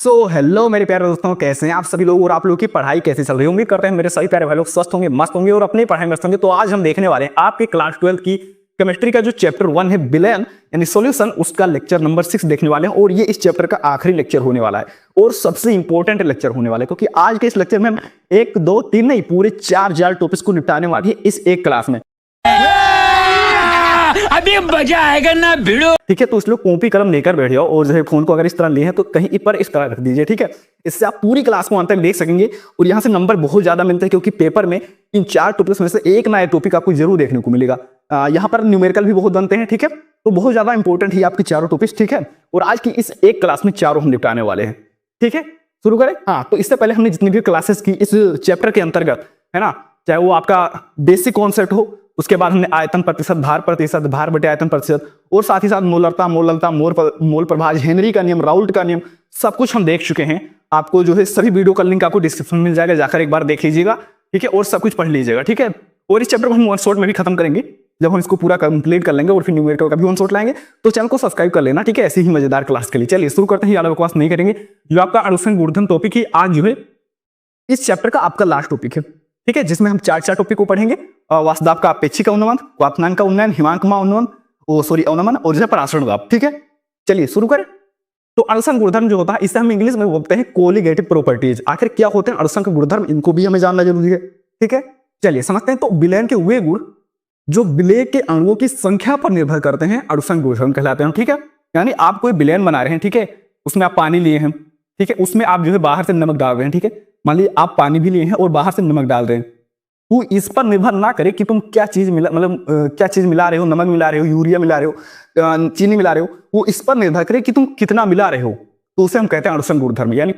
Hello मेरे प्यारे दोस्तों, कैसे हैं आप सभी लोग और आप लोगों की पढ़ाई कैसी चल रही है। उम्मीद करते हैं मेरे सभी प्यारे भाई लोग स्वस्थ होंगे, मस्त होंगे और अपनी पढ़ाई में मस्त होंगे। तो आज हम देखने वाले हैं आपके क्लास 12 की केमिस्ट्री का जो चैप्टर 1 है बिलियन यानी सॉल्यूशन, उसका लेक्चर नंबर 6 देखने वाले हैं। और ये इस चैप्टर का आखिरी लेक्चर होने वाला है और सबसे इंपॉर्टेंट लेक्चर होने वाला है, क्योंकि आज के इस लेक्चर में हम 1 2 3 नहीं पूरे 4 टॉपिक्स को निपटाने वाले हैं इस एक क्लास में। अभी मजा आएगा ना भिड़ो। ठीक है, तो इसलिए कॉपी कलम लेकर बैठ जाओ और जो है फोन को अगर इस तरह लिए हैं तो कहीं पर इस तरह रख दीजिए। ठीक है, इससे आप पूरी क्लास को अंत तक देख सकेंगे और यहाँ से नंबर बहुत ज्यादा मिलते हैं, क्योंकि पेपर में इन 4 टॉपिक्स में से एक ना एक टॉपिक आपको जरूर देखने को मिलेगा। यहाँ पर न्यूमेरिकल भी बहुत बनते हैं। ठीक है, तो बहुत ज्यादा इंपॉर्टेंट है आपकी चारों टॉपिक्स। ठीक है, और आज की इस एक क्लास में चारों हम निपटाने वाले हैं। ठीक है, शुरू करें। हाँ, तो इससे पहले हमने जितनी भी क्लासेस की इस चैप्टर के अंतर्गत, है ना, चाहे वो आपका बेसिक कॉन्सेप्ट हो, उसके बाद हमने आयतन प्रतिशत, भार बटे आयतन प्रतिशत, और साथ ही साथ मोलरता, मोललता, मोल प्रभाज, हेनरी का नियम, राउल्ट का नियम, सब कुछ हम देख चुके हैं। आपको जो है सभी वीडियो का लिंक आपको डिस्क्रिप्शन में मिल जाएगा, जाकर एक बार देख लीजिएगा। ठीक है, और सब कुछ पढ़ लीजिएगा। ठीक है, और इस चैप्टर को हम वन शॉट में भी खत्म करेंगे जब हम इसको पूरा कंप्लीट कर लेंगे और फिर न्यूमेरिकल का भी वन शॉट लाएंगे। तो चैनल को सब्सक्राइब कर लेना। ठीक है, ऐसी ही मजेदार क्लास के लिए चलिए शुरू करते हैं। ज्यादा बकवास नहीं करेंगे। जो आपका अणुसंघ गुणधर्म टॉपिक है आज जो है इस चैप्टर का आपका लास्ट टॉपिक है। ठीक है, जिसमें हम 4 टॉपिक को पढ़ेंगे। वासुदाब का अपेक्षिक अवनमन, क्वाथनांक का उन्नयन, हिमांकमा अवनमन, अवनमन और जो है परासरण दाब। ठीक है, चलिए शुरू करें। तो अणुसंघ गुणधर्म जो होता है इसे हम इंग्लिश में बोलते हैं कोलिगेटिव प्रॉपर्टीज। आखिर क्या होते हैं अणुसंघ गुणधर्म, इनको भी हमें जानना जरूरी है। ठीक है, चलिए समझते हैं। तो विलयन के वे गुण जो विलय के अणुओं की संख्या पर निर्भर करते हैं अणुसंघ गुणधर्म कहलाते हैं। ठीक है, यानी आप कोई विलयन बना रहे हैं, ठीक है, उसमें आप पानी लिए हैं, ठीक है, उसमें आप जो है बाहर से नमक डाल रहे हैं। ठीक है, मान लीजिए आप पानी भी लिए हैं और बाहर से नमक डाल रहे हैं। वो इस पर निर्भर ना करे कि तुम क्या चीज मिला, मतलब क्या चीज मिला रहे हो, नमक मिला रहे हो, यूरिया मिला रहे हो, चीनी मिला रहे हो, वो इस पर निर्भर करे कि तुम कितना मिला रहे हो। तो उसे हम कहते हैं अणुसंघ गुणधर्म, यानी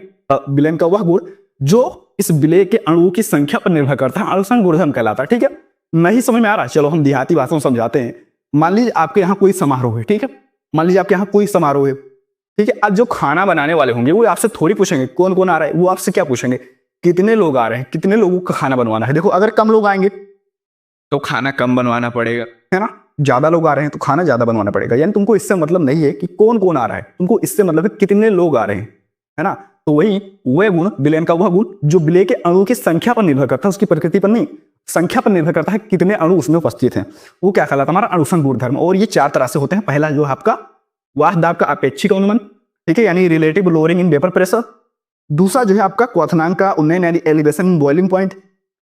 विलयन का वह गुण जो इस विलय के अणुओं की संख्या पर निर्भर करता है, अणुसंघ गुणधर्म कहलाता है। ठीक है, नहीं समझ में आ रहा, चलो हम देहाती भाषा में समझाते हैं। मान लीजिए आपके यहाँ कोई समारोह है। ठीक है, मान लीजिए आपके यहाँ कोई समारोह है। ठीक है, आज जो खाना बनाने वाले होंगे वो आपसे थोड़ी पूछेंगे कौन कौन आ रहा है, वो आपसे क्या पूछेंगे, कितने लोग आ रहे हैं, कितने लोगों का खाना बनवाना है। देखो, अगर कम लोग आएंगे तो खाना कम बनवाना पड़ेगा, है ना। ज्यादा लोग आ रहे हैं तो खाना ज्यादा बनवाना पड़ेगा। यानी तुमको इससे मतलब नहीं है कि कौन कौन आ रहा है, तुमको इससे मतलब है कितने लोग आ रहे हैं, है ना। तो वही वह गुण, विलयन का वह गुण जो विलय के अणु की संख्या पर निर्भर करता है, उसकी प्रकृति पर नहीं, संख्या पर निर्भर करता है कितने अणु उसमें उपस्थित हैं, वो क्या कहलाता है, हमारा अणुसंघ गुणधर्म। और ये 4 तरह से होते हैं। पहला जो है आपका वासुदाब का अपेक्षिक अवनमन, ठीक है, यानी relative lowering in vapour pressure. दूसरा जो है आपका क्वाथनांक का उन्नयन यानी एलिवेशन इन बॉइलिंग पॉइंट।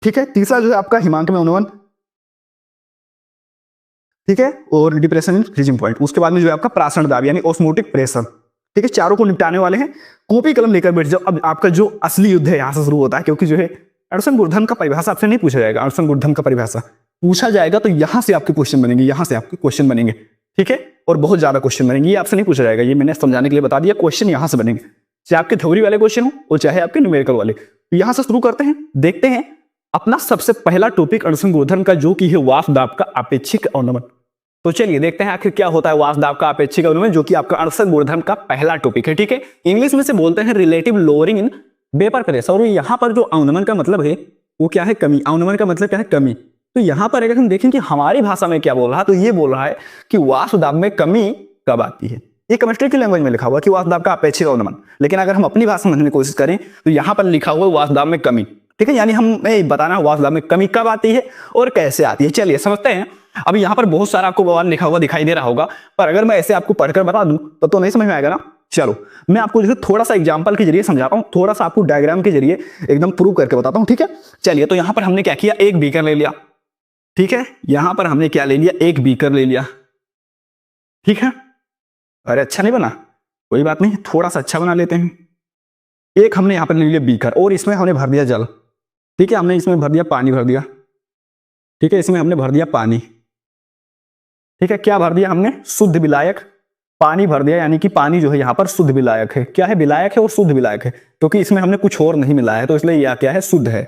ठीक है, तीसरा जो है आपका हिमांक में अवनमन, ठीक है, और डिप्रेशन इन फ्रीजिंग पॉइंट। उसके बाद में जो है आपका परासरण दाब यानी ऑस्मोटिक प्रेशर। ठीक है, चारों को निपटाने वाले हैं। कॉपी कलम लेकर बैठ जाओ। अब आपका जो असली युद्ध है यहाँ से शुरू होता है, क्योंकि जो है अणुसंघ गुणधर्म का परिभाषा आपसे नहीं पूछा जाएगा। अणुसंघ गुणधर्म का परिभाषा पूछा जाएगा तो यहाँ से आपके क्वेश्चन बनेंगे, यहाँ से आपके क्वेश्चन बनेंगे। ठीक है, और बहुत ज्यादा क्वेश्चन बनेंगे। ये आपसे नहीं पूछा जाएगा, ये मैंने समझाने के लिए बता दिया। क्वेश्चन यहाँ से बनेंगे, चाहे आपके थ्योरी वाले क्वेश्चन हो और चाहे आपके न्यूमेरिकल वाले। तो यहाँ से शुरू करते हैं, देखते हैं अपना सबसे पहला टॉपिक अणुसंघ गुणधर्म का, जो कि है वासुदाब का अपेक्षिक अवनमन। तो चलिए देखते हैं आखिर क्या होता है वासुदाब का अपेक्षिक अवनमन, जो कि आपका अणुसंघ गुणधर्म का पहला टॉपिक है। ठीक है, इंग्लिश में से बोलते हैं relative lowering in vapour pressure. और यहाँ पर जो अवनमन का मतलब है वो क्या है, कमी। अवनमन का मतलब क्या है, कमी। तो यहाँ पर अगर हम देखें कि हमारी भाषा में क्या बोल रहा है, तो ये बोल रहा है कि वासुदाब में कमी कब आती है। ये केमिस्ट्री की लैंग्वेज में लिखा हुआ कि वासुदाब का अपेक्षिक अवनमन, लेकिन अगर हम अपनी भाषा समझने की कोशिश करें तो यहाँ पर लिखा हुआ वासुदाब में कमी। ठीक है, यानी हमें बताना है वासुदाब में कमी कब आती है और कैसे आती है। चलिए समझते हैं। अभी यहाँ पर बहुत सारा आपको बवाल लिखा हुआ दिखाई दे रहा होगा, पर अगर मैं ऐसे आपको पढ़कर बता दूं तो नहीं समझ में आएगा ना। चलो मैं आपको जो है थोड़ा सा एग्जांपल के जरिए समझाता हूँ, थोड़ा सा आपको डायग्राम के जरिए एकदम प्रूव करके बताता हूँ। ठीक है, चलिए। तो यहाँ पर हमने क्या किया, एक बीकर ले लिया। ठीक है, यहां पर हमने क्या ले लिया, एक बीकर ले लिया। ठीक है, अरे अच्छा नहीं बना, कोई बात नहीं, थोड़ा सा अच्छा बना लेते हैं। एक हमने यहां पर ले लिया बीकर और इसमें हमने भर दिया जल। ठीक है, हमने इसमें भर दिया पानी, भर दिया। ठीक है, इसमें हमने भर दिया पानी। ठीक है, क्या भर दिया हमने, शुद्ध विलायक। पानी भर दिया, यानी कि पानी जो है यहाँ पर शुद्ध विलायक है। क्या है, विलायक है और शुद्ध विलायक है, क्योंकि इसमें हमने कुछ और नहीं मिलाया है, तो इसलिए यह क्या है, शुद्ध है।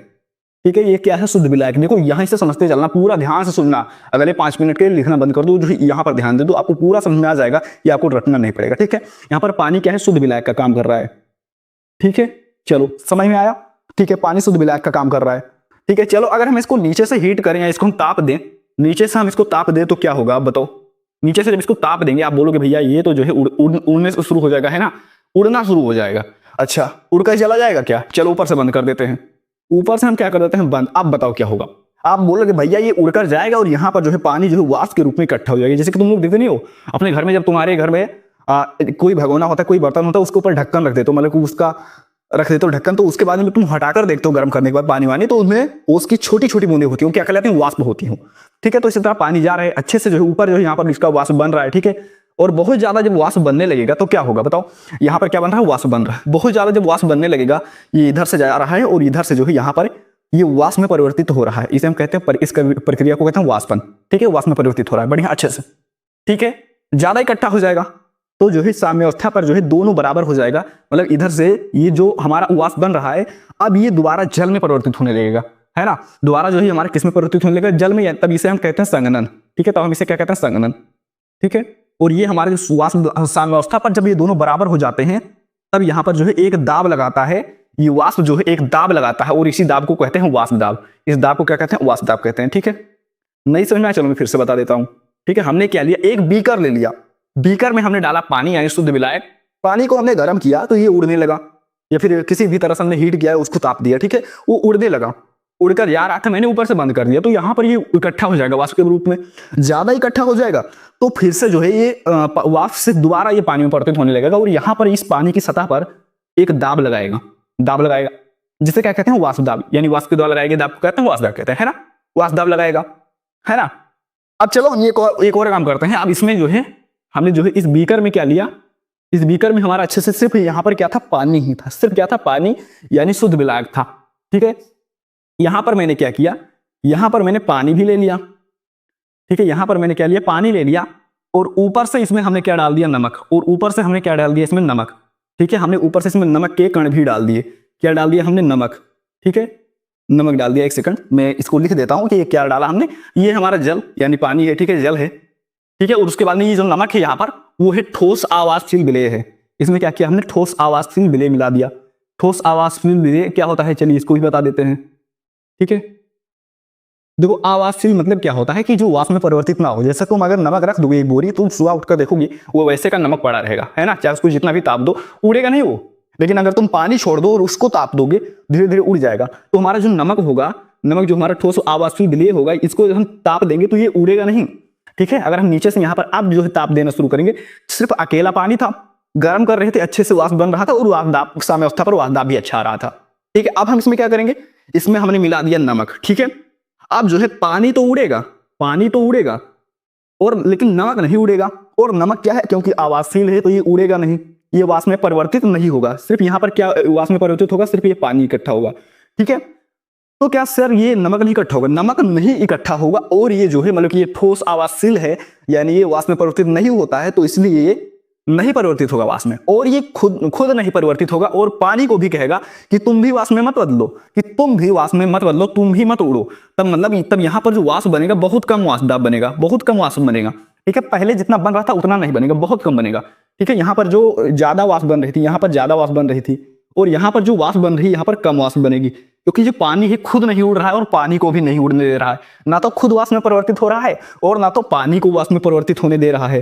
ठीक है, ये क्या है, शुद्ध विलायक। देखो यहां से समझते चलना, पूरा ध्यान से सुनना। अगले 5 मिनट के लिए लिखना बंद कर दो, जो यहाँ पर ध्यान दे दो, आपको पूरा समझ में आ जाएगा, ये आपको रटना नहीं पड़ेगा। ठीक है, यहाँ पर पानी क्या है, शुद्ध विलायक का काम कर रहा है। ठीक है, चलो समझ में आया। ठीक है, पानी शुद्ध विलायक का काम कर रहा है। ठीक है, चलो अगर हम इसको नीचे से हीट करें या इसको हम ताप दें, नीचे से हम इसको ताप दें तो क्या होगा, आप बताओ। नीचे से जब इसको ताप देंगे, आप बोलोगे भैया ये तो जो है उड़ने से शुरू हो जाएगा, है ना, उड़ना शुरू हो जाएगा। अच्छा उड़कर चला जाएगा क्या? चलो ऊपर से बंद कर देते हैं। ऊपर से हम क्या कर देते हैं? बंद। अब बताओ क्या होगा? आप बोलोगे भैया ये उड़कर जाएगा और यहाँ पर जो है पानी जो है वाष्प के रूप में इकट्ठा हो जाएगा। जैसे कि तुम लोग देखते नहीं हो अपने घर में, जब तुम्हारे घर में कोई भगोना होता है, कोई बर्तन होता है, उसके ऊपर ढक्कन रख देते हो, मतलब उसका रख देते हो ढक्कन, तो उसके बाद में तुम हटाकर देखते हो गर्म करने के बाद पानी वानी, तो उसमें उसकी छोटी छोटी बूंदें होती हैं, क्या कहलाती हैं? वाष्प होती हैं। ठीक है, तो इसी तरह पानी जा रहा है अच्छे से जो है ऊपर जो है यहाँ पर इसका वाष्प बन रहा है। ठीक है, और बहुत ज्यादा जब वाष्प बनने लगेगा तो क्या होगा बताओ? यहाँ पर क्या बन रहा है? वाष्प बन रहा है। बहुत ज्यादा जब वाष्प बनने लगेगा, ये इधर से जा रहा है और इधर से जो है यहाँ पर ये वाष्प में परिवर्तित हो रहा है। इसे हम कहते हैं इस प्रक्रिया को कहते हैं वाष्पन। ठीक है, वाष्प में परिवर्तित हो रहा है बढ़िया अच्छे से। ठीक है, ज्यादा इकट्ठा हो जाएगा तो जो है साम्यावस्था पर जो है दोनों बराबर हो जाएगा, मतलब इधर से ये जो हमारा वाष्प बन रहा है अब ये दोबारा जल में परिवर्तित होने लगेगा, है ना? दोबारा जो है हमारे किस में परिवर्तित होने लगेगा? जल में। तब इसे हम कहते हैं संघनन। ठीक है, तो हम इसे क्या कहते हैं? संघनन। ठीक है, और ये हमारे जो वाष्प साम्यावस्था पर जब ये दोनों बराबर हो जाते हैं तब यहाँ पर जो है एक दाब लगाता है, ये वाष्प जो है एक दाब लगाता है और इसी दाब को कहते हैं वाष्प दाब। इस दाब को क्या कहते हैं? वाष्प दाब कहते हैं। ठीक है, नहीं समझ में आया? चलो मैं फिर से बता देता हूं। ठीक है, हमने क्या लिया? एक बीकर ले लिया, बीकर में हमने डाला पानी यानी शुद्ध विलायक, पानी को हमने गर्म किया तो ये उड़ने लगा, या फिर किसी भी तरह से हमने हीट किया उसको ताप दिया। ठीक है, वो उड़ने लगा, उड़कर जा रहा था, मैंने ऊपर से बंद कर दिया तो यहाँ पर ये इकट्ठा हो जाएगा वाष्प के रूप में। ज्यादा इकट्ठा हो जाएगा तो फिर से जो है ये वाष्प से दोबारा ये पानी में परिवर्तित होने लगेगा और यहाँ पर इस पानी की सतह पर एक दाब लगाएगा, दाब लगाएगा, जिसे क्या कहते हैं? वाष्प दाब। यानी वाष्प के द्वारा लगाएंगे दाब को कहते हैं वाष्प दाब कहते हैं, है ना? वाष्प दाब लगाएगा, है ना? अब चलो हम एक और काम करते हैं। अब इसमें जो है हमने जो है इस बीकर में क्या लिया? इस बीकर में हमारा अच्छे से सिर्फ यहाँ पर क्या था? पानी ही था, सिर्फ क्या था? पानी, यानी शुद्ध विलायक था। ठीक है, यहां पर मैंने क्या किया? यहां पर मैंने पानी भी ले लिया। ठीक है, यहां पर मैंने क्या लिया? पानी ले लिया और ऊपर से इसमें हमने क्या डाल दिया? नमक। और ऊपर से हमने क्या डाल दिया? इसमें नमक। ठीक है, हमने ऊपर से इसमें नमक के कण भी डाल दिए। क्या डाल दिया हमने? नमक। ठीक है, नमक डाल दिया। एक सेकंड मैं इसको लिख देता हूं कि ये क्या डाला हमने। ये हमारा जल यानी पानी है। ठीक है, जल है। ठीक है, और उसके बाद में ये जो नमक है यहाँ पर वो है ठोस आवासशील विलेय है। इसमें क्या किया हमने? ठोस आवासशील विलेय मिला दिया। ठोस आवासशील विलेय क्या होता है? चलिए इसको भी बता देते हैं। ठीक है, देखो आवासशील मतलब क्या होता है कि जो वाष्प में परिवर्तित ना हो। जैसे तुम अगर नमक रख दोगे एक बोरी, तुम सुबह उठकर देखोगे वो वैसे का नमक पड़ा रहेगा, है ना? चाहे उसको जितना भी ताप दो उड़ेगा नहीं वो। लेकिन अगर तुम पानी छोड़ दो और उसको ताप दोगे धीरे धीरे उड़ जाएगा। तो हमारा जो नमक होगा, नमक जो हमारा ठोस आवासशील विलेय होगा, इसको हम ताप देंगे तो ये उड़ेगा नहीं। ठीक है, अगर हम नीचे से यहाँ पर अब जो है ताप देना शुरू करेंगे, सिर्फ अकेला पानी था, गर्म कर रहे थे, अच्छे से वाष्प बन रहा था और वाष्प दाब साम्यावस्था पर वाष्प दाब भी अच्छा आ रहा था। ठीक है, अब हम इसमें क्या करेंगे? इसमें हमने मिला दिया नमक। ठीक है, अब जो है पानी तो उड़ेगा, पानी तो उड़ेगा और लेकिन नमक नहीं उड़ेगा। और नमक क्या है? क्योंकि आवासशील है तो ये उड़ेगा नहीं, ये वाष्प में परिवर्तित नहीं होगा। सिर्फ यहाँ पर क्या वाष्प में परिवर्तित होगा? सिर्फ ये पानी इकट्ठा होगा। ठीक है, तो क्या सर ये नमक नहीं इकट्ठा होगा? नमक नहीं इकट्ठा होगा और ये जो है मतलब कि ये ठोस आवासशील है यानी ये वाष्प में परिवर्तित नहीं होता है, तो इसलिए ये नहीं परिवर्तित होगा वाष्प में। और ये खुद नहीं परिवर्तित होगा और पानी को भी कहेगा कि तुम भी वाष्प में मत बदलो, कि तुम भी वाष्प में मत बदलो, तुम भी मत उड़ो। तब मतलब तब यहाँ पर जो वाष्प बनेगा बहुत कम वाष्प दाब बनेगा, बहुत कम वाष्प बनेगा। ठीक है, पहले जितना बन रहा था उतना नहीं बनेगा, बहुत कम बनेगा। ठीक है, यहाँ पर जो ज्यादा वाष्प बन रही थी, यहाँ पर ज्यादा वाष्प बन रही थी और यहाँ पर जो वाष्प बन रही है यहाँ पर कम वाष्प बनेगी, क्योंकि जो पानी है खुद नहीं उड़ रहा है और पानी को भी नहीं उड़ने दे रहा है। ना तो खुद वाष्प में परिवर्तित हो रहा है और ना तो पानी को वाष्प में परिवर्तित होने दे रहा है।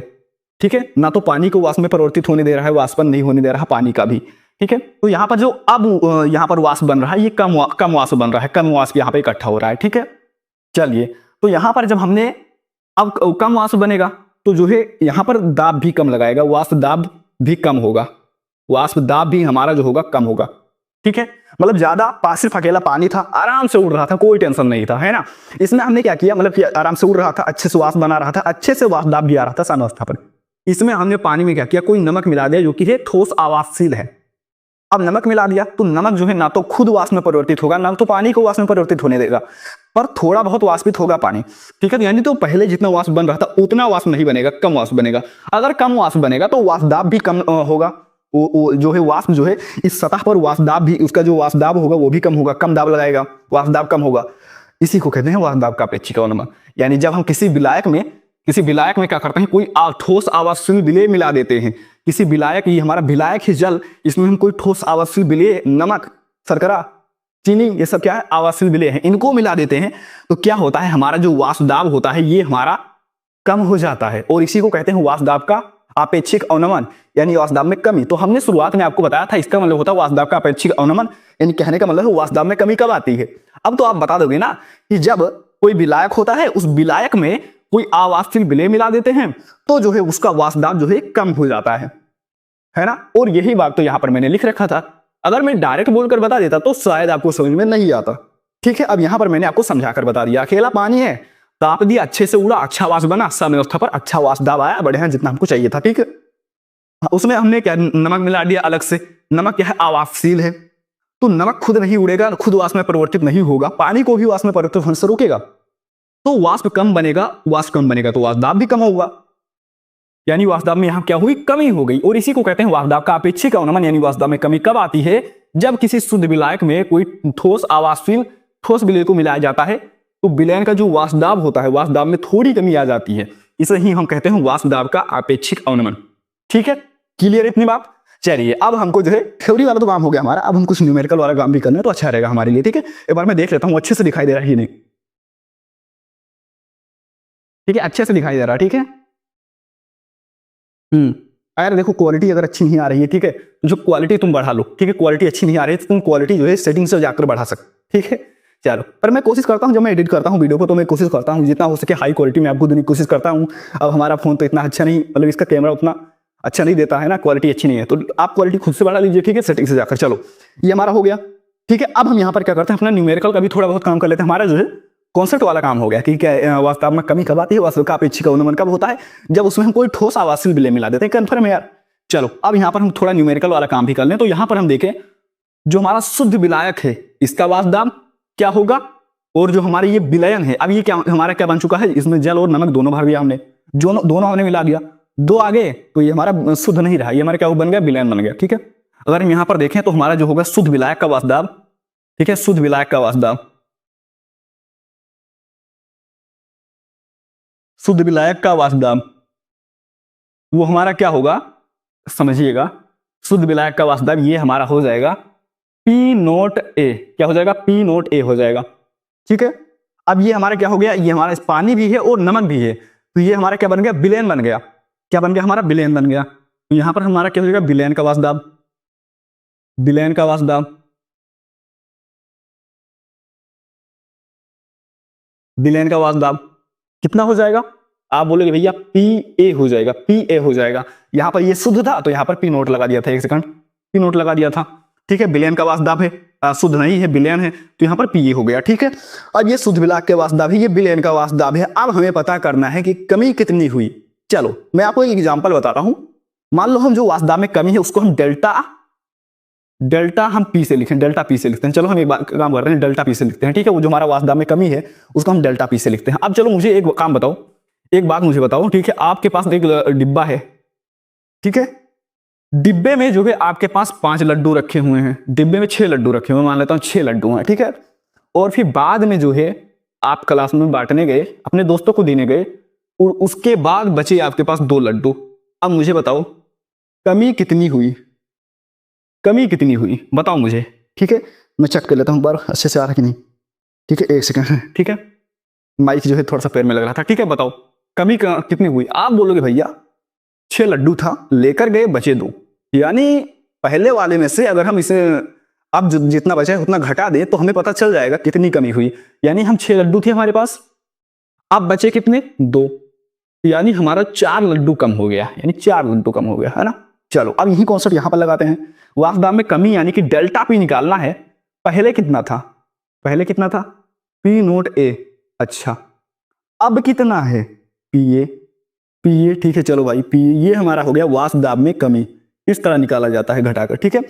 ठीक है, ना तो पानी को वाष्प में परिवर्तित होने दे रहा है, वाष्पन नहीं होने दे रहा पानी का भी। ठीक है, तो यहाँ पर जो अब यहाँ पर वाष्प बन रहा है ये कम वाष्प बन रहा है, कम वाष्प यहाँ पे इकट्ठा हो रहा है। ठीक है, चलिए तो यहाँ पर जब हमने अब कम वाष्प बनेगा तो जो है यहाँ पर दाब भी कम लगाएगा, वाष्प दाब भी कम होगा, वाष्प दाब भी हमारा जो होगा कम होगा। ठीक है, मतलब ज्यादा सिर्फ अकेला पानी था, आराम से उड़ रहा था, कोई टेंशन नहीं था, है ना? इसमें हमने क्या किया? मतलब कि आराम से उड़ रहा था, अच्छे से वाष्प बना रहा था, अच्छे से वाष्प दाब भी आ रहा था साम्यावस्था पर। इसमें हमने पानी में क्या किया? कोई नमक मिला दिया जो कि है ठोस आवासशील है। अब नमक मिला दिया तो नमक जो है ना तो खुद वाष्प में परिवर्तित होगा, ना तो पानी को वाष्प में परिवर्तित होने देगा, पर थोड़ा बहुत वाष्पित होगा पानी। ठीक है, यानी तो पहले जितना वाष्प बन रहा था उतना वाष्प नहीं बनेगा, कम वाष्प बनेगा। अगर कम वाष्प बनेगा तो वाष्प दाब भी कम होगा, वो जो है वाष्प जो है इस सतह पर वाष्प दाब भी, उसका जो वाष्प दाब होगा वो भी कम होगा, कम दाब लगाएगा, वाष्प दाब कम होगा। इसी को कहते हैं वाष्प दाब का अपेक्षिक अवनमन। यानी जब हम किसी विलायक में क्या करते हैं? कोई ठोस आवासशील विलेय मिला देते हैं। किसी विलायक, ये हमारा विलायक है जल, इसमें हम कोई ठोस आवासशील विलेय, नमक, शर्करा, चीनी, ये सब क्या है? आवासशील विलेय है, इनको मिला देते हैं तो क्या होता है? हमारा जो वाष्प दाब होता है ये हमारा कम हो जाता है और इसी को कहते हैं वाष्प दाब का आपेक्षिक अवनमन यानी वासदाब में कमी। तो हमने शुरुआत में आपको बताया था इसका मतलब होता है वासदाब का आपेक्षिक अवनमन, यानी कहने का मतलब है वासदाब में कमी कब आती है। अब तो आप बता दोगे ना कि जब कोई विलायक होता है उस विलायक में कोई आवासशील विलेय मिला देते हैं तो जो है उसका वासदाब जो है कम हो जाता है ना। और यही बात तो यहां पर मैंने लिख रखा था, अगर मैं डायरेक्ट बोलकर बता देता तो शायद आपको समझ में नहीं आता। ठीक है, अब यहां पर मैंने आपको समझाकर बता दिया। अकेला पानी है, ताप दिया, अच्छे से उड़ा, अच्छा वास बना, समवस्था पर अच्छा वासदाब आया, बढ़िया जितना हमको चाहिए था। ठीक है, उसमें हमने क्या नमक मिला दिया अलग से। नमक क्या है, आवासशील है, तो नमक खुद नहीं उड़ेगा, खुद वाष्प में परिवर्तित नहीं होगा, पानी को भी वाष्प में परिवर्तित होने से रोकेगा, तो वाष्प कम बनेगा, वाष्प कम बनेगा तो वासदाब भी कम होगा, यानी वासदाब में यहां क्या हुई, कमी हो गई। और इसी को कहते हैं वासदाब का आपेक्षिक अवनमन, यानी वासदाब में कमी कब आती है, जब किसी शुद्ध विलायक में कोई ठोस आवासशील ठोस विलेय को मिलाया जाता है तो विलयन का जो वासदाब होता है, वासदाब में थोड़ी कमी आ जाती है, इसे ही हम कहते हैं वासदाब का आपेक्षिक अवनमन। ठीक है, क्लियर इतनी बात। चलिए अब हमको जो है थ्योरी वाला तो काम हो गया हमारा, अब हम कुछ न्यूमेरिकल वाला काम भी करना है तो अच्छा रहेगा हमारे लिए। ठीक है, एक बार मैं देख लेता हूं अच्छे से दिखाई दे रहा है ही नहीं। ठीक है, अच्छे से दिखाई दे रहा है। ठीक है, अगर देखो क्वालिटी अगर अच्छी नहीं आ रही है, ठीक है, तो जो क्वालिटी तुम बढ़ा लो। ठीक है, क्वालिटी अच्छी नहीं आ रही है तो तुम क्वालिटी जो है सेटिंग से जाकर बढ़ा सकते। ठीक है, चलो, पर मैं कोशिश करता हूं जब मैं एडिट करता हूं वीडियो को तो मैं कोशिश करता हूं जितना हो सके हाई क्वालिटी में आपको देने की कोशिश करता हूं। अब हमारा फोन तो इतना अच्छा नहीं, मतलब इसका कैमरा उतना अच्छा नहीं देता है ना, क्वालिटी अच्छी नहीं है, तो आप क्वालिटी खुद से बढ़ा लीजिए। ठीक है, सेटिंग से जाकर। चलो, ये हमारा हो गया। ठीक है, अब हम यहाँ पर क्या करते हैं, अपना न्यूमेरिकल का भी थोड़ा बहुत काम कर लेते हैं। हमारा जो है कॉन्सेप्ट वाला काम हो गया कि क्या वास्तव में कमी कब आती है, वास्तव का अपेक्षिक अवनमन कब होता है, जब उसमें हम कोई ठोस आवासशील विलेय मिला देते हैं। कन्फर्म है यार। चलो, अब यहाँ पर हम थोड़ा न्यूमेरिकल वाला काम भी कर लें। तो यहाँ पर हम देखें जो हमारा शुद्ध विलायक है इसका वासदाब क्या होगा, और जो हमारे ये विलयन है, अब ये क्या हमारा क्या बन चुका है, इसमें जल और नमक दोनों भर दिया हमने, दोनों हमने मिला दिया, दो आगे, तो ये हमारा शुद्ध नहीं रहा, ये हमारा क्या बन गया, विलयन बन गया। ठीक है, अगर हम यहाँ पर देखें तो हमारा जो होगा शुद्ध विलायक का वासदाब। ठीक है, शुद्ध विलायक का वासदाब, शुद्ध विलायक का वासदाब वो हमारा क्या होगा, समझिएगा, शुद्ध विलायक का वासदाब ये हमारा हो जाएगा पी नोट ए। क्या हो जाएगा, पी नोट ए हो जाएगा। ठीक है, अब ये हमारा क्या हो गया, ये हमारा पानी भी है और नमक भी है, तो ये हमारा क्या बन गया, विलयन बन गया। क्या बन गया, हमारा विलयन बन गया। तो यहां पर हमारा क्या हो जाएगा, विलयन का वासदाब, विलयन का वासदाब, विलयन का वासदाब कितना हो जाएगा, आप बोलोगे भैया पी ए हो जाएगा, पी ए हो जाएगा। यहां पर ये शुद्ध था तो यहां पर पी नोट लगा दिया था, एक सेकंड, पी नोट लगा दिया था। ठीक है, विलयन का वासदाब है, शुद्ध नहीं है, विलयन है, तो यहां पर पी ए हो गया। ठीक है, अब ये शुद्ध विलायक के वासदाब है, ये विलयन का वासदाब है। अब हमें पता करना है कि कमी कितनी हुई। चलो, मैं आपको एक एग्जांपल बताता हूं। मान लो हम जो वासदाब में कमी है उसको हम डेल्टा हम पी से लिखें, डेल्टा पी से लिखते हैं। चलो हम एक काम करते हैं, डेल्टा पी से लिखते हैं। ठीक है, वो जो हमारा वासदाब में कमी है उसको हम डेल्टा पी से लिखते हैं। अब चलो मुझे एक काम बताओ, एक बात मुझे बताओ। ठीक है, आपके पास एक डिब्बा है। ठीक है, डिब्बे में जो है आपके पास 5 लड्डू रखे हुए हैं, डिब्बे में 6 लड्डू रखे हुए हैं, मान लेता हूं 6 लड्डू हैं। ठीक है, और फिर बाद में जो है आप क्लास में बांटने गए, अपने दोस्तों को देने गए, और उसके बाद बचे आपके पास 2 लड्डू। अब मुझे बताओ कमी कितनी हुई, कमी कितनी हुई बताओ मुझे। ठीक है, मैं चेक कर लेता हूं बार अच्छे से आ रहा कि नहीं। ठीक है, एक सेकंड। ठीक है, माइक जो है थोड़ा सा पैर में लग रहा था। ठीक है, बताओ कमी कितनी हुई। आप बोलोगे भैया 6 लड्डू था, लेकर गए, बचे 2, यानी पहले वाले में से अगर हम इसे अब जितना बचा है उतना घटा दें तो हमें पता चल जाएगा कितनी कमी हुई। यानी हम 6 लड्डू थे हमारे पास, अब बचे कितने, 2, यानी हमारा 4 लड्डू कम हो गया, यानी 4 लड्डू कम हो गया, है ना। चलो, अब यही कॉन्सेप्ट यहां पर लगाते हैं। वासदाब में कमी यानी कि डेल्टा पी निकालना है। पहले कितना था, पहले कितना था, पी नोट ए। अच्छा, अब कितना है, पी ए, पी ए। ठीक है, चलो भाई, पी ये हमारा हो गया वासदाब में कमी। इस तरह निकाला जाता है घटाकर। ठीक है,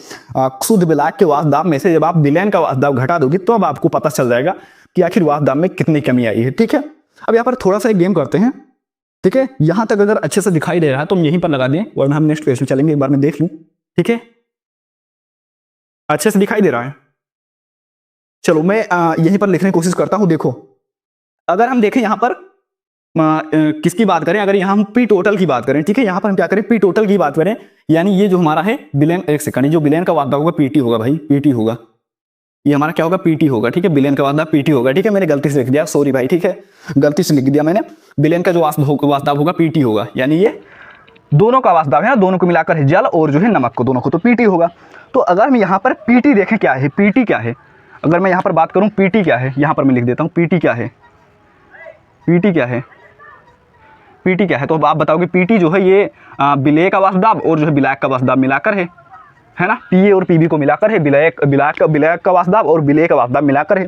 शुद्ध विलायक के वासदाब में से जब आप विलयन का वासदाब घटा दोगे तो अब आपको पता चल जाएगा कि आखिर वासदाब में कितनी कमी आई है। ठीक है, अब यहाँ पर थोड़ा सा एक गेम करते हैं। ठीक है, यहां तक अगर अच्छे से दिखाई दे रहा है तो हम यहीं पर लगा दें, वरना हम नेक्स्ट पेज में चलेंगे, एक बार मैं देख लूं। ठीक है, अच्छे से दिखाई दे रहा है। चलो, मैं यहीं पर लिखने की कोशिश करता हूं। देखो, अगर हम देखें यहां पर किसकी बात करें, अगर यहां हम पी टोटल की बात करें, ठीक है, यहां पर हम क्या करें, पी टोटल की बात करें, यानी ये जो हमारा है विलयन, एक सेकंड, जो विलयन का वासदाब होगा पीटी होगा भाई, पीटी होगा, ये हमारा क्या होगा, पीटी होगा। ठीक है, विलयन का वासदाब पीटी होगा। ठीक है, मैंने गलती से लिख दिया, सॉरी भाई। ठीक है, गलती से लिख दिया मैंने, विलयन का जो वासदाब होगा पीटी होगा, यानी ये दोनों का वास्तव है ना, दोनों को मिलाकर है जल और जो है नमक को, दोनों को, तो पीटी होगा। तो अगर मैं यहाँ पर पीटी देखें क्या है, पीटी क्या है, अगर मैं यहाँ पर बात करूँ पीटी क्या है, यहाँ पर मैं लिख देता हूँ पीटी क्या है, पीटी क्या है, पीटी क्या है। तो आप बताओगे पीटी जो है ये विलेय का वाष्प और जो है विलायक का वाष्प मिलाकर है ना, पीए और पीबी को मिलाकर है, विलायक का वाष्प और विलेय का वाष्प मिलाकर है।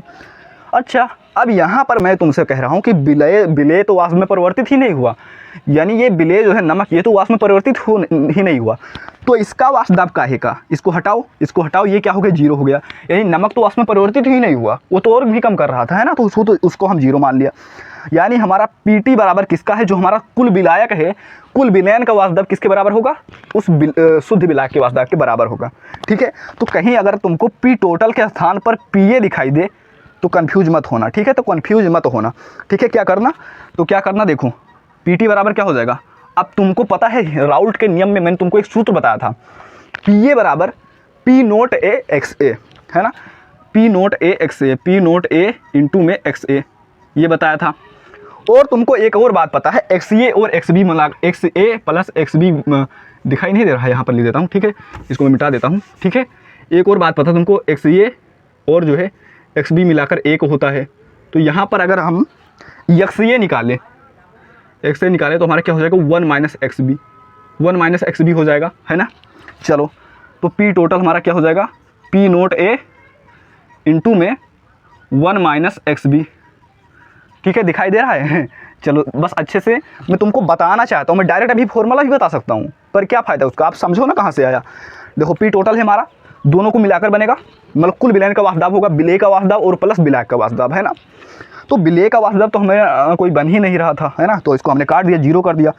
अच्छा, अब यहाँ पर मैं तुमसे कह रहा हूँ कि विलेय तो वाष्प में परिवर्तित ही नहीं हुआ, यानी ये विलेय जो है नमक, ये तो वाष्प में परिवर्तित ही नहीं हुआ, तो इसका वाष्प दाब काहे का, इसको हटाओ, इसको हटाओ, ये क्या हो गया, जीरो हो गया। यानी नमक तो वाष्प में परिवर्तित ही नहीं हुआ, वो तो और भी कम कर रहा था, है ना, तो उसको हम जीरो मान लिया। यानी हमारा पीटी बराबर किसका है, जो हमारा कुल विलायक है, कुल विलयन का वाष्प दाब किसके बराबर होगा, उस शुद्ध विलायक के वाष्प दाब के बराबर होगा। ठीक है, तो कहीं अगर तुमको पी टोटल के स्थान पर पीए दिखाई दे तो कंफ्यूज मत होना। ठीक है, तो कंफ्यूज मत होना। ठीक है, क्या करना, तो क्या करना, देखो पीटी बराबर क्या हो जाएगा। अब तुमको पता है राउल्ट के नियम में मैंने तुमको एक सूत्र बताया था, पीए बराबर पी नोट ए एक्स ए, है ना, पी नोट ए एक्स ए, पी नोट ए इंटू में एक्स ए, ये बताया था। और तुमको एक और बात पता है, एक्स ए और एक्स बी मिला, एक्स ए प्लस एक्स बी दिखाई नहीं दे रहा है, यहाँ पर लिख देता हूँ। ठीक है, इसको मैं मिटा देता हूँ। ठीक है, एक और बात पता तुमको, एक्स ए और जो है एक्स बी मिलाकर एक होता है। तो यहाँ पर अगर हम एक्स ए निकालें, एक्स ए निकालें तो हमारा क्या हो जाएगा, 1 minus x b, 1 minus x b हो जाएगा, है ना। चलो, तो पी टोटल हमारा क्या हो जाएगा, पी नोट ए इंटू में 1 माइनस एक्स बी। ठीक है, दिखाई दे रहा है। चलो, बस अच्छे से मैं तुमको बताना चाहता हूँ, मैं डायरेक्ट अभी फॉर्मूला भी बता सकता हूँ, पर क्या फ़ायदा उसका, आप समझो ना कहाँ से आया। देखो पी टोटल है हमारा, दोनों को मिलाकर बनेगा, मतलब कुल विलयन का वाष्प दाब होगा, विलेय का वाष्प दाब और प्लस विलायक का वाष्प दाब, है ना। तो विलेय का वाष्प दाब तो हमें कोई बन ही नहीं रहा था, है ना, तो इसको हमने काट दिया, जीरो कर दिया,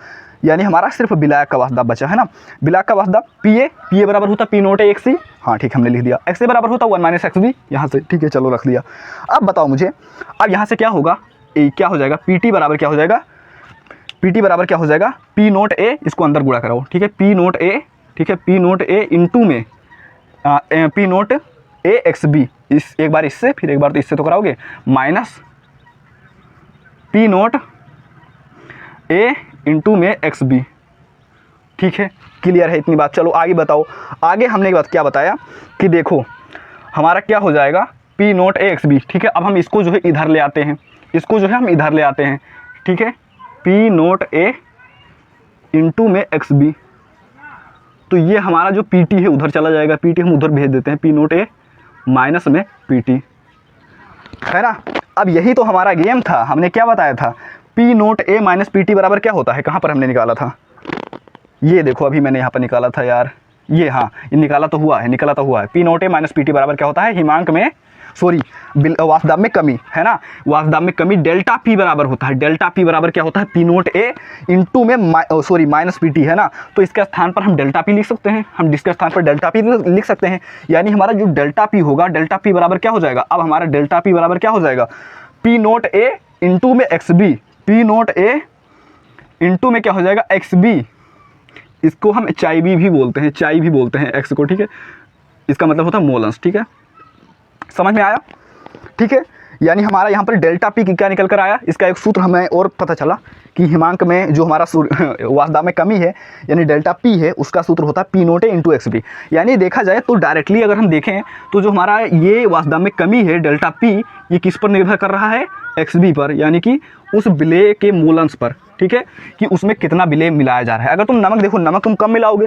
यानी हमारा सिर्फ विलायक का वाष्प दाब बचा, है ना। विलायक का वाष्प दाब पी ए बराबर होता पी नोट ए एक्स सी, हाँ ठीक, हमने लिख दिया। एक्स ए बराबर होता 1 माइनस एक्स बी, यहाँ से। ठीक है, चलो रख दिया। अब बताओ मुझे, अब यहाँ से क्या होगा, क्या हो जाएगा, पी टी बराबर क्या हो जाएगा, पी टी बराबर क्या हो जाएगा, पी नोट ए, इसको अंदर गुणा कराओ। ठीक है, पी नोट ए, ठीक है, पी नोट ए इंटू में पी नोट ए एक्स बी, इस एक बार इससे, फिर एक बार तो इससे तो कराओगे, माइनस पी नोट ए इंटू में एक्स बी। ठीक है, क्लियर है इतनी बात। चलो आगे बताओ, आगे हमने एक बात क्या बताया कि देखो हमारा क्या हो जाएगा, पी नोट ए एक्स बी। ठीक है, अब हम इसको जो है इधर ले आते हैं, इसको जो है हम इधर ले आते हैं। ठीक है, पी नोट ए इंटू में एक्स बी, तो ये हमारा जो पी टी है उधर चला जाएगा, पी टी हम उधर भेज देते हैं, पी नोट ए माइनस में पी टी, है ना। अब यही तो हमारा गेम था, हमने क्या बताया था, पी नोट ए माइनस पी टी बराबर क्या होता है, कहाँ पर हमने निकाला था, ये देखो अभी मैंने यहाँ पर निकाला था यार, ये हाँ, ये निकाला तो हुआ है, पी नोट ए माइनस पी टी बराबर क्या होता है, हिमांक में, सॉरी वाष्प दाब में कमी, है ना, वाष्प दाब में कमी, डेल्टा पी बराबर होता है, डेल्टा पी बराबर क्या होता है, पी नोट ए इंटू में सॉरी माइनस पी टी, है ना। तो इसके स्थान पर हम डेल्टा पी लिख सकते हैं, हम इसके स्थान पर डेल्टा पी लिख सकते हैं, यानी हमारा जो डेल्टा पी होगा, डेल्टा पी बराबर क्या हो जाएगा, अब हमारा डेल्टा पी बराबर क्या हो जाएगा, पी नोट ए इंटू में एक्स बी, पी नोट ए इंटू में क्या हो जाएगा, एक्स बी, इसको हम एच आई बी भी बोलते हैं, चाई भी बोलते हैं एक्स को। ठीक है, इसका मतलब होता है मोलस। ठीक है, समझ में आया। ठीक है, यानी हमारा यहाँ पर डेल्टा पी क्या निकल कर आया, इसका एक सूत्र हमें और पता चला कि हिमांक में जो हमारा वाष्प दाब में कमी है, यानी डेल्टा पी है, उसका सूत्र होता है पी नोट ए इंटू एक्स बी। यानी देखा जाए तो डायरेक्टली अगर हम देखें तो जो हमारा ये वाष्प दाब में कमी है डेल्टा पी, ये किस पर निर्भर कर रहा है, एक्स बी पर, यानी कि उस विलेय के मोलंस पर। ठीक है, कि उसमें कितना विलेय मिलाया जा रहा है। अगर तुम नमक देखो, नमक तुम कम मिलाओगे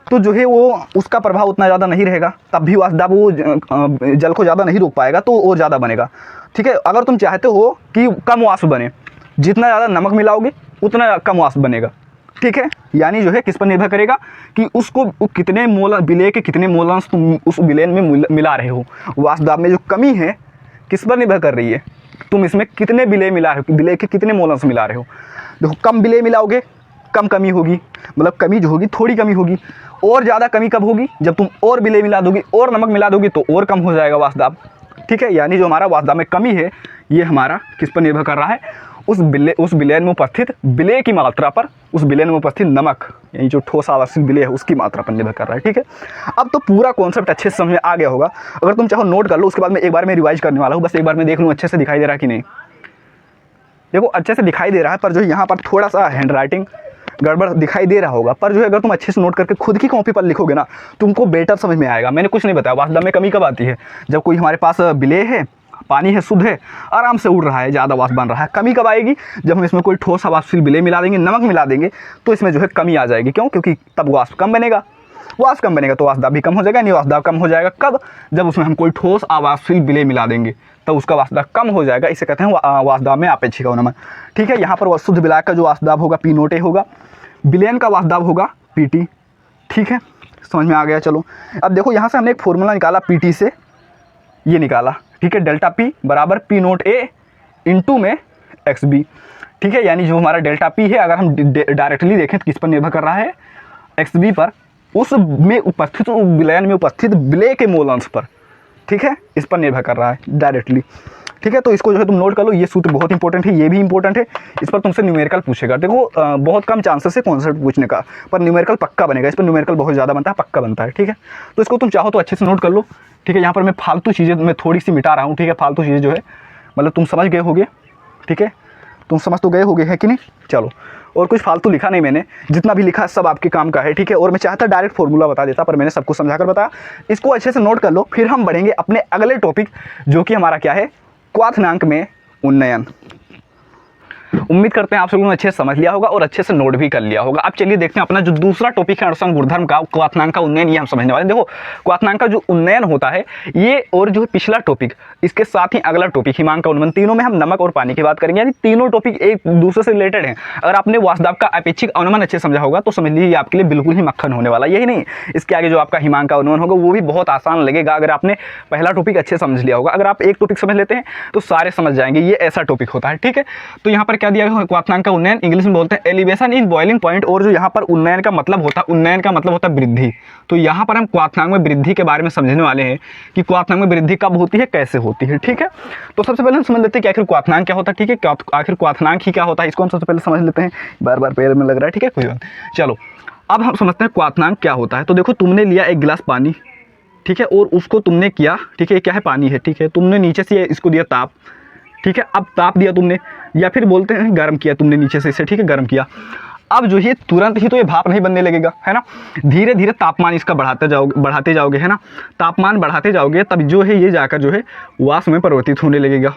तो जो है वो उसका प्रभाव उतना ज़्यादा नहीं रहेगा, तब भी वाष्प दाब वो जल को ज़्यादा नहीं रोक पाएगा, तो और ज़्यादा बनेगा। ठीक है, अगर तुम चाहते हो कि कम वाष्प बने, जितना ज़्यादा नमक मिलाओगे उतना कम वाष्प बनेगा। ठीक है, यानी जो है किस पर निर्भर करेगा कि उसको कितने मोल विलेय के कितने मोलांश तुम उस विलेय में मिला रहे हो। वाष्प दाब में जो कमी है किस पर निर्भर कर रही है, तुम इसमें कितने विलेय मिला रहे हो, विलेय के कितने मोलांश मिला रहे हो। देखो कम विलेय मिलाओगे कम कमी होगी, मतलब कमी जो होगी थोड़ी कमी होगी, और ज़्यादा कमी कब होगी, जब तुम और विलेय मिला दोगी और नमक मिला दोगी तो और कम हो जाएगा वाष्प दाब। ठीक है, यानी जो हमारा वाष्प दाब में कमी है ये हमारा किस पर निर्भर कर रहा है, उस विलयन में उपस्थित विलेय की मात्रा पर, उस विलयन में उपस्थित नमक यानी जो ठोस आवर्षिक विलेय है उसकी मात्रा पर निर्भर कर रहा है। ठीक है, अब तो पूरा कॉन्सेप्ट अच्छे से समझ में आ गया होगा। अगर तुम चाहो नोट कर लो, उसके बाद में एक बार मैं रिवाइज करने वाला हूँ, बस एक बार मैं देख लूँ अच्छे से दिखाई दे रहा है कि नहीं। देखो अच्छे से दिखाई दे रहा है, पर जो यहाँ पर थोड़ा सा हैंड राइटिंग गड़बड़ दिखाई दे रहा होगा, पर जो है अगर तुम अच्छे से नोट करके खुद की कॉपी पर लिखोगे ना, तुमको बेटर समझ में आएगा। मैंने कुछ नहीं बताया। वाष्प में कमी कब आती है? जब कोई हमारे पास विलेय है, पानी है, शुद्ध है, आराम से उड़ रहा है, ज़्यादा वाष्प बन रहा है। कमी कब आएगी? जब हम इसमें कोई ठोस अवाष्पशील विलेय मिला देंगे, नमक मिला देंगे, तो इसमें जो है कमी आ जाएगी। क्यों? क्योंकि तब वाष्प कम बनेगा। वाष्प कम बनेगा तो वाष्पदाब भी कम हो जाएगा। नहीं, वाष्पदाब कम हो जाएगा कब? जब उसमें हम कोई ठोस अवाष्पशील विलेय मिला देंगे, तो उसका वाष्पदाब कम हो जाएगा। इसे कहते हैं वाष्पदाब में आपेक्षिक अवनमन। ठीक है, यहाँ पर शुद्ध विलायक का जो वाष्पदाब होगा P0A होगा, विलयन का वाष्पदाब होगा PT। ठीक है, समझ में आ गया। चलो अब देखो, यहाँ से हमने एक फॉर्मूला निकाला PT से, ये निकाला। ठीक है, डेल्टा P बराबर P0A इंटू में XB। ठीक है, यानी जो हमारा डेल्टा P है, अगर हम डायरेक्टली देखें तो किस पर निर्भर कर रहा है? XB पर, उस में उपस्थित, विलयन में उपस्थित विलेय के मोल अंश पर। ठीक है, इस पर निर्भर कर रहा है डायरेक्टली। ठीक है, तो इसको जो है तुम नोट कर लो। ये सूत्र बहुत इंपॉर्टेंट है, ये भी इंपॉर्टेंट है। इस पर तुमसे न्यूमेरिकल पूछेगा। देखो बहुत कम चांसेस है कॉन्सेप्ट पूछने का, पर न्यूमेरिकल पक्का बनेगा। इस पर न्यूमेरिकल बहुत ज़्यादा बनता है, पक्का बनता है। ठीक है, तो इसको तुम चाहो तो अच्छे से नोट कर लो। ठीक है, यहाँ पर मैं फालतू चीज़ें मैं थोड़ी सी मिटा रहा हूँ। ठीक है, फालतू चीज़ें जो है मतलब तुम समझ गए होगे। ठीक है, तुम समझ तो गए होगे, है कि नहीं? चलो, और कुछ फालतू लिखा नहीं मैंने, जितना भी लिखा सब आपके काम का है। ठीक है, और मैं चाहता डायरेक्ट फॉर्मूला बता देता, पर मैंने सबको समझाकर बताया। इसको अच्छे से नोट कर लो, फिर हम बढ़ेंगे अपने अगले टॉपिक, जो कि हमारा क्या है? क्वाथनांक में उन्नयन। उम्मीद करते हैं आप लोगों ने अच्छे से समझ लिया होगा और अच्छे से नोट भी कर लिया होगा। अब चलिए देखते हैं अपना जो दूसरा टॉपिक है अणुसंघ गुणधर्म का, क्वाथनांक का उन्नयन, ये हम समझने वाले हैं। देखो, क्वाथनांक का जो उन्नयन होता है ये, और जो पिछला टॉपिक, इसके साथ ही अगला टॉपिक हिमांक का उन्नयन, तीनों में हम नमक और पानी की बात करेंगे। यानी तीनों टॉपिक एक दूसरे से रिलेटेड हैं। अगर आपने वाष्पदाब का अपेक्षिक अवनमन अच्छे समझा होगा तो समझ लीजिए आपके लिए बिल्कुल ही मक्खन होने वाला। यही नहीं, इसके आगे जो आपका हिमांक का उन्नयन होगा वो भी बहुत आसान लगेगा, अगर आपने पहला टॉपिक अच्छे समझ लिया होगा। अगर आप एक टॉपिक समझ लेते हैं तो सारे समझ जाएंगे, ये ऐसा टॉपिक होता है। ठीक है, तो यहाँ पर क्या दिया गया? क्वाथनांक का उन्नयन, इंग्लिश में बोलते हैं एलिवेशन इन बॉइलिंग पॉइंट। और जो यहाँ पर उन्नयन का मतलब होता है, उन्नयन का मतलब होता है वृद्धि। तो यहाँ पर हम क्वाथनांक में वृद्धि के बारे में समझने वाले हैं कि क्वाथनांक में वृद्धि कब होती है, कैसे होती है। ठीक है, तो सबसे पहले हम समझ लेते हैं कि आखिर क्वाथनांक क्या होता है। ठीक है, आखिर क्वाथनांक ही क्या होता है, इसको हम सबसे पहले समझ लेते हैं। बार बार पैर में लग रहा है। ठीक है, कोई बात। चलो अब हम समझते हैं क्वाथनांक क्या होता है। तो देखो, तुमने लिया एक गिलास पानी, ठीक है, और उसको तुमने किया, ठीक है, क्या है? पानी है। ठीक है, तुमने नीचे से इसको दिया ताप। ठीक है, अब ताप दिया तुमने, या फिर बोलते हैं गर्म किया तुमने नीचे से इसे। ठीक है, गर्म किया। अब जो है तुरंत ही तो ये भाप नहीं बनने लगेगा, है ना। धीरे धीरे तापमान इसका बढ़ाते जाओगे, है ना। तापमान बढ़ाते जाओगे तब जो है ये जाकर जो है वाष्प में परिवर्तित होने लगेगा,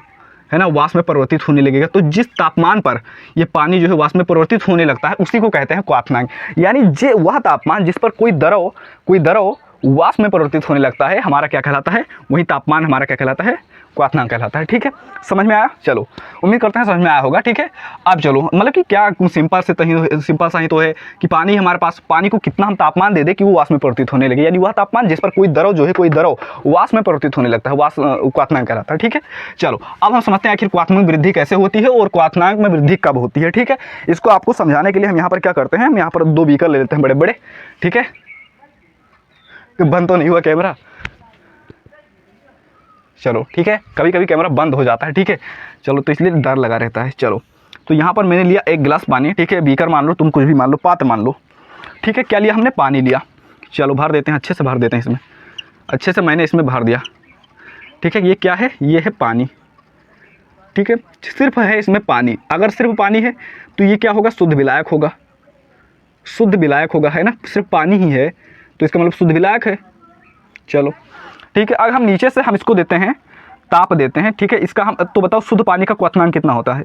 है ना। वाष्प में परिवर्तित होने लगेगा। तो जिस तापमान पर ये पानी जो है वाष्प में परिवर्तित होने लगता है उसी को कहते हैं क्वाथनांक। यानी जे वह तापमान जिस पर कोई द्रव वाष्प में परिवर्तित होने लगता है, हमारा क्या कहलाता है? वही तापमान हमारा क्या कहलाता है? क्वाथनांक कहलाता है। ठीक है, समझ में आया? चलो, उम्मीद करते हैं समझ में आया होगा। ठीक है, अब चलो, मतलब कि क्या सिंपल सा ही तो है कि पानी हमारे पास, पानी को कितना हम तापमान दे दें कि वो वाष्प में परिवर्तित होने लगे, यानी वह तापमान जिस पर कोई द्रव वाष्प में परिवर्तित होने लगता है, क्वाथनांक कहलाता है। ठीक है, चलो अब हम समझते हैं आखिर क्वाथनांक में वृद्धि कैसे होती है और क्वाथनांक में वृद्धि कब होती है। ठीक है, इसको आपको समझाने के लिए हम यहाँ पर क्या करते हैं, हम यहाँ पर 2 बीकर ले लेते हैं बड़े बड़े। ठीक है, बंद तो नहीं हुआ कैमरा? चलो ठीक है, कभी कभी कैमरा बंद हो जाता है। ठीक है, चलो, तो इसलिए डर लगा रहता है। चलो, तो यहाँ पर मैंने लिया एक गिलास पानी। ठीक है, बीकर मान लो, तुम कुछ भी मान लो, पात्र मान लो। ठीक है, क्या लिया हमने? पानी लिया। चलो भर देते हैं, अच्छे से भर देते हैं इसमें। अच्छे से मैंने इसमें भर दिया। ठीक है, ये क्या है? ये है पानी। ठीक है, सिर्फ है इसमें पानी। अगर सिर्फ पानी है तो ये क्या होगा? शुद्ध विलायक होगा। शुद्ध विलायक होगा, है ना। सिर्फ पानी ही है तो इसका मतलब शुद्ध विलायक है। चलो ठीक है, अगर हम नीचे से हम इसको देते हैं, ताप देते हैं। ठीक है, इसका हम तो बताओ शुद्ध पानी का क्वाथनांक कितना होता है?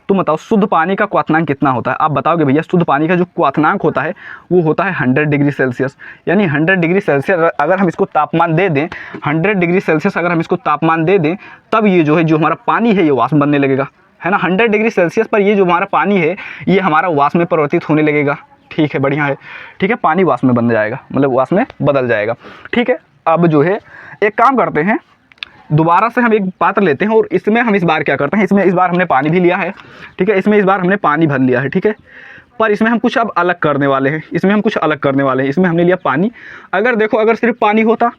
तुम बताओ शुद्ध पानी का क्वाथनांक कितना होता है? आप बताओगे भैया शुद्ध पानी का जो क्वाथनांक होता है वो होता है 100 डिग्री सेल्सियस। यानी 100 डिग्री सेल्सियस अगर हम इसको तापमान दे दें, 100 डिग्री सेल्सियस अगर हम इसको तापमान दे दें, तब ये जो है जो हमारा पानी है ये वाष्प बनने लगेगा, है ना। 100 डिग्री सेल्सियस पर ये जो हमारा पानी है ये हमारा वाष्प में परिवर्तित होने लगेगा। ठीक है, बढ़िया है। ठीक है, पानी वाष्प में बन जाएगा, मतलब वाष्प में बदल जाएगा। ठीक है, अब जो है एक काम करते हैं, दोबारा से हम एक पात्र लेते हैं और इसमें हम इस बार क्या करते हैं, इसमें इस बार हमने पानी भी लिया है। ठीक है, इसमें इस बार हमने पानी भर लिया है। ठीक है, पर इसमें हम कुछ अब अलग करने वाले हैं। इसमें इसमें हमने लिया पानी। अगर देखो, अगर सिर्फ पानी होता,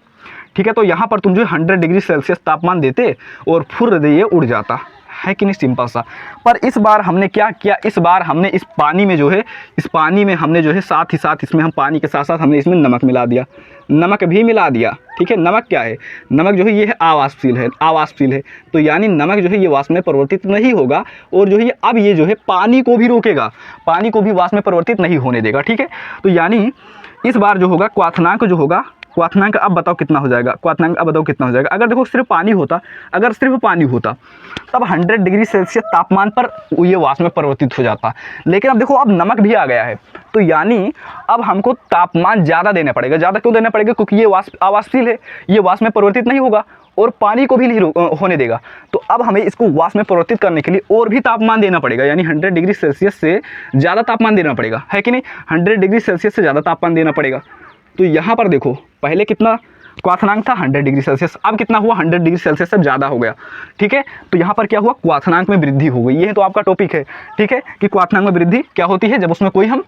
ठीक है, तो यहाँ पर तुम जो 100 डिग्री सेल्सियस तापमान देते और फुर्र ये उड़ जाता, है कि नहीं, सिंपल सा। पर इस बार हमने क्या किया, इस बार हमने इस पानी में जो है, इस पानी में हमने जो है साथ ही साथ इसमें हम पानी के साथ साथ हमने इसमें नमक मिला दिया, नमक भी मिला दिया। ठीक है, नमक क्या है, नमक जो है ये है आवासशील है, आवासशील है। तो यानी नमक जो है ये वाष्प में परिवर्तित नहीं होगा और जो है अब ये जो है पानी को भी रोकेगा, पानी को भी वाष्प में परिवर्तित नहीं होने देगा। ठीक है, तो यानी इस बार जो होगा क्वाथनांक जो होगा, क्वाथनांक अब बताओ कितना हो जाएगा, क्वाथनांक अब बताओ कितना हो जाएगा। अगर देखो सिर्फ पानी होता, अगर सिर्फ पानी होता तब 100 डिग्री सेल्सियस तापमान पर ये वाष्प में परिवर्तित हो जाता। लेकिन अब देखो अब नमक भी आ गया है, तो यानी अब हमको तापमान ज़्यादा देना पड़ेगा। ज़्यादा क्यों देना पड़ेगा, क्योंकि ये वाष्प आवासशील है, ये वाष्प में परिवर्तित नहीं होगा और पानी को भी नहीं होने देगा। तो अब हमें इसको वाष्प में परिवर्तित करने के लिए और भी तापमान देना पड़ेगा, यानी 100 डिग्री सेल्सियस से ज़्यादा तापमान देना पड़ेगा, है कि नहीं, 100 डिग्री सेल्सियस से ज़्यादा तापमान देना पड़ेगा। तो यहाँ पर देखो पहले कितना क्वाथनांक था 100 डिग्री सेल्सियस, अब कितना हुआ 100 डिग्री सेल्सियस से ज़्यादा हो गया। ठीक है, तो यहाँ पर क्या हुआ, क्वाथनांक में वृद्धि हो गई। ये तो आपका टॉपिक है। ठीक है, कि क्वाथनांक में वृद्धि क्या होती है, जब उसमें कोई हम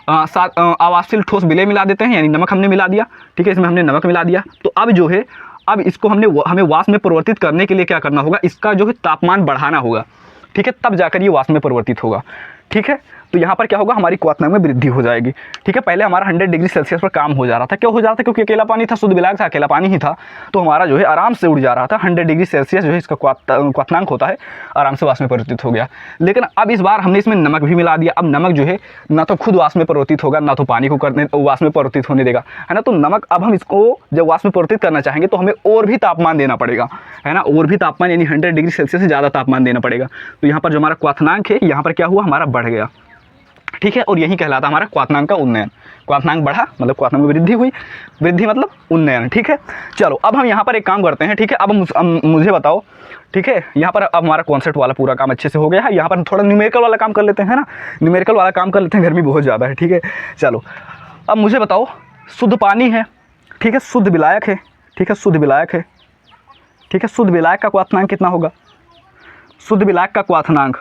आवासशील ठोस विलय मिला देते हैं, यानी नमक हमने मिला दिया। ठीक है, इसमें हमने नमक मिला दिया। तो अब जो है, अब इसको हमें वाष्प में परिवर्तित करने के लिए क्या करना होगा, इसका जो है तापमान बढ़ाना होगा। ठीक है, तब जाकर ये वाष्प में परिवर्तित होगा। ठीक है, तो यहाँ पर क्या होगा, हमारी क्वाथनांक में वृद्धि हो जाएगी। ठीक है, पहले हमारा 100 डिग्री सेल्सियस पर काम हो जा रहा था। क्यों हो जा रहा था, क्योंकि अकेला पानी था, शुद्ध विलायक था, अकेला पानी ही था, तो हमारा जो है आराम से उड़ जा रहा था। 100 डिग्री सेल्सियस जो है इसका क्वाथनांक होता है, आराम से वाष्प में परिवर्तित हो गया। लेकिन अब इस बार हमने इसमें नमक भी मिला दिया। अब नमक जो है ना तो खुद वाष्प में परिवर्तित होगा, ना तो पानी को वाष्प में परिवर्तित होने देगा, है ना। तो नमक अब हम इसको जब वाष्प में परिवर्तित करना चाहेंगे तो हमें और भी तापमान देना पड़ेगा, है ना, और भी तापमान, यानी 100 डिग्री सेल्सियस से ज़्यादा तापमान देना पड़ेगा। तो यहाँ पर जो हमारा क्वाथनांक है, यहाँ पर क्या हुआ, हमारा बढ़ गया। ठीक है, और यही कहलाता हमारा क्वाथनांक का उन्नयन। क्वाथनांक बढ़ा मतलब क्वाथनांक में वृद्धि हुई, वृद्धि मतलब उन्नयन। ठीक है, चलो अब हम यहाँ पर एक काम करते हैं। ठीक है, अब मुझे बताओ। ठीक है, यहाँ पर अब हमारा कॉन्सेप्ट वाला पूरा काम अच्छे से हो गया है। यहाँ पर थोड़ा न्यूमेरिकल वाला काम कर लेते हैं ना, न्यूमेरिकल वाला काम कर लेते हैं, गर्मी बहुत ज़्यादा है। ठीक है, चलो अब मुझे बताओ, शुद्ध पानी है, ठीक है, शुद्ध विलायक है, ठीक है, शुद्ध विलायक है, ठीक है, शुद्ध विलायक का क्वाथनांक कितना होगा, शुद्ध विलायक का क्वाथनांक,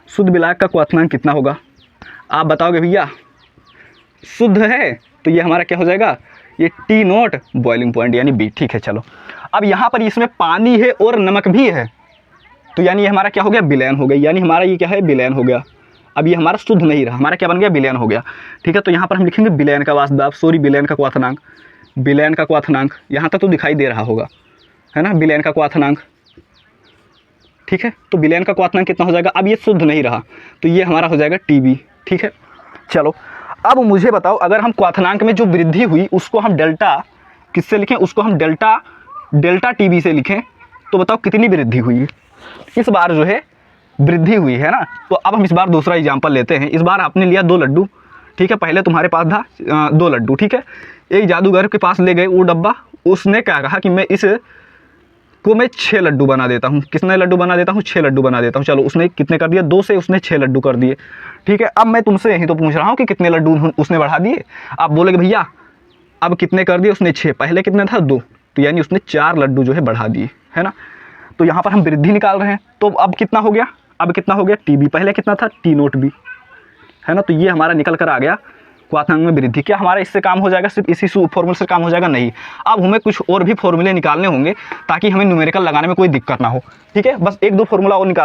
शुद्ध विलायक का क्वाथनांक कितना होगा, आप बताओगे भैया। शुद्ध है तो ये हमारा क्या हो जाएगा, ये टी नॉट बॉइलिंग पॉइंट यानी बी। ठीक है, चलो अब यहाँ पर इसमें पानी है और नमक भी है, तो यानी ये हमारा क्या हो गया, विलयन हो गया, यानी हमारा ये क्या है, विलयन हो गया। अब ये हमारा शुद्ध नहीं रहा, हमारा क्या बन गया, विलयन हो गया। ठीक है, तो यहाँ पर हम लिखेंगे विलयन का वाष्प, सॉरी विलयन का क्वाथनांक, विलयन का क्वाथनांक यहाँ तक तो दिखाई दे रहा होगा, है ना, विलयन का क्वाथनांक। ठीक है, तो विलयन का क्वाथनांक कितना हो जाएगा, अब ये शुद्ध नहीं रहा तो ये हमारा हो जाएगा टीबी। ठीक है, चलो अब मुझे बताओ, अगर हम क्वाथनांक में जो वृद्धि हुई उसको हम डेल्टा किससे लिखें, उसको हम डेल्टा टीबी से लिखें, तो बताओ कितनी वृद्धि हुई। इस बार जो है वृद्धि हुई है ना। तो अब हम इस बार दूसरा एग्जाम्पल लेते हैं। इस बार आपने लिया 2 लड्डू। ठीक है, पहले तुम्हारे पास था 2 लड्डू। ठीक है, एक जादूगर के पास ले गए वो डब्बा, उसने क्या कहा कि मैं इस को मैं 6 लड्डू बना देता हूँ। कितने लड्डू बना देता हूँ, 6 लड्डू बना देता हूँ। चलो उसने कितने कर दिया, 2 से उसने 6 लड्डू कर दिए। ठीक है, अब मैं तुमसे यही तो पूछ रहा हूँ कि कितने लड्डू उसने बढ़ा दिए। आप बोलोगे भैया अब कितने कर दिए उसने, 6, पहले कितने था 2, तो यानी उसने 4 लड्डू जो है बढ़ा दिए, है ना। तो यहाँ पर हम वृद्धि निकाल रहे हैं, तो अब कितना हो गया, अब कितना हो गया टीबी, पहले कितना था टी नोट बी, है ना। तो ये हमारा निकल कर आ गया क्वाथनांक में वृद्धि। क्या हमारा इससे काम हो जाएगा, सिर्फ इसी फॉर्मूले से काम हो जाएगा, नहीं। अब हमें कुछ और भी फॉर्मूले निकालने होंगे ताकि हमें न्यूमेरिकल लगाने में कोई दिक्कत ना हो। ठीक है, बस 1-2 फॉर्मूला और निकाल